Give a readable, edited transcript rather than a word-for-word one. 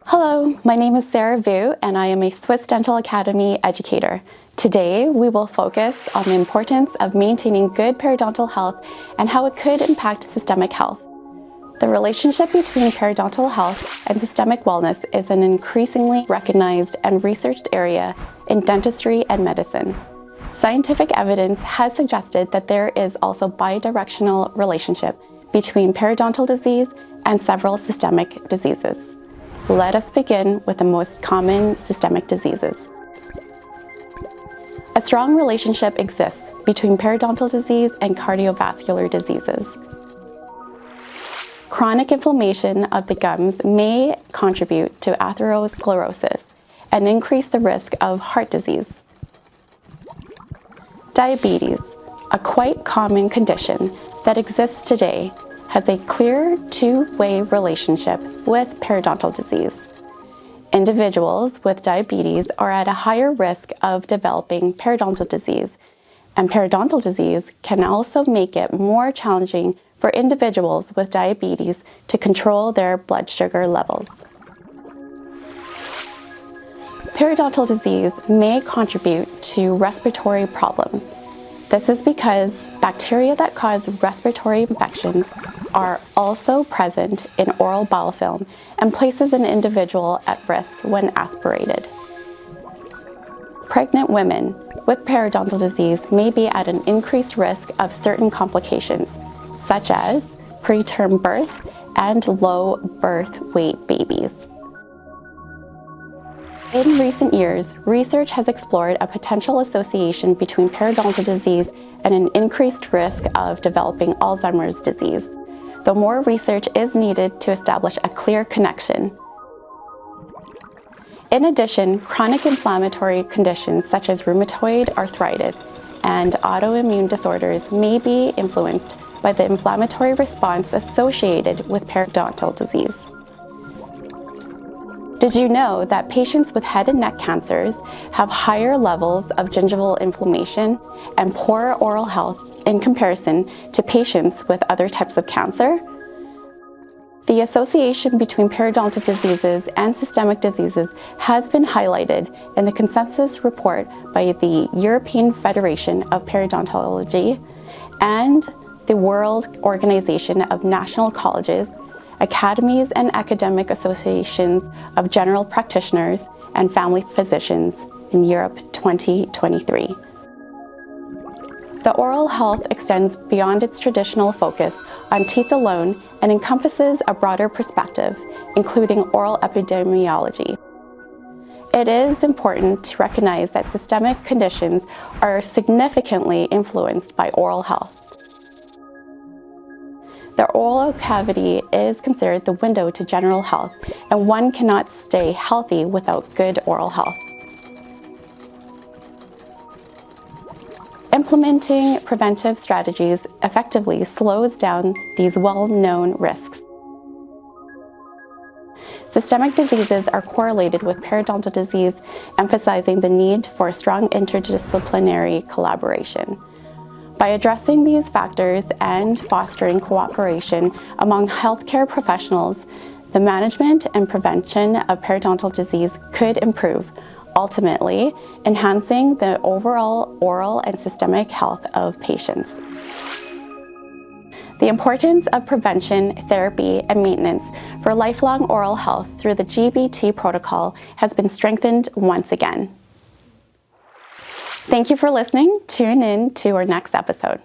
Hello, my name is Sara Vu and I am a Swiss Dental Academy educator. Today we will focus on the importance of maintaining good periodontal health and how it could impact systemic health. The relationship between periodontal health and systemic wellness is an increasingly recognized and researched area in dentistry and medicine. Scientific evidence has suggested that there is also bidirectional relationship between periodontal disease and several systemic diseases. Let us begin with the most common systemic diseases. A strong relationship exists between periodontal disease and cardiovascular diseases. Chronic inflammation of the gums may contribute to atherosclerosis and increase the risk of heart disease. Diabetes, a quite common condition that exists today, has a clear two-way relationship with periodontal disease. Individuals with diabetes are at a higher risk of developing periodontal disease, and periodontal disease can also make it more challenging for individuals with diabetes to control their blood sugar levels. Periodontal disease may contribute to respiratory problems. This is because bacteria that cause respiratory infections are also present in oral biofilm and places an individual at risk when aspirated. Pregnant women with periodontal disease may be at an increased risk of certain complications, such as preterm birth and low birth weight babies. In recent years, research has explored a potential association between periodontal disease and an increased risk of developing Alzheimer's disease, though more research is needed to establish a clear connection. In addition, chronic inflammatory conditions such as rheumatoid arthritis and autoimmune disorders may be influenced by the inflammatory response associated with periodontal disease. Did you know that patients with head and neck cancers have higher levels of gingival inflammation and poor oral health in comparison to patients with other types of cancer? The association between periodontal diseases and systemic diseases has been highlighted in the consensus report by the European Federation of Periodontology and the World Organization of National Colleges, Academies and Academic Associations of General Practitioners and Family Physicians in Europe 2023. The oral health extends beyond its traditional focus on teeth alone and encompasses a broader perspective, including oral epidemiology. It is important to recognize that systemic conditions are significantly influenced by oral health. The oral cavity is considered the window to general health, and one cannot stay healthy without good oral health. Implementing preventive strategies effectively slows down these well-known risks. Systemic diseases are correlated with periodontal disease, emphasizing the need for strong interdisciplinary collaboration. By addressing these factors and fostering cooperation among healthcare professionals, the management and prevention of periodontal disease could improve, ultimately enhancing the overall oral and systemic health of patients. The importance of prevention, therapy, and maintenance for lifelong oral health through the GBT protocol has been strengthened once again. Thank you for listening. Tune in to our next episode.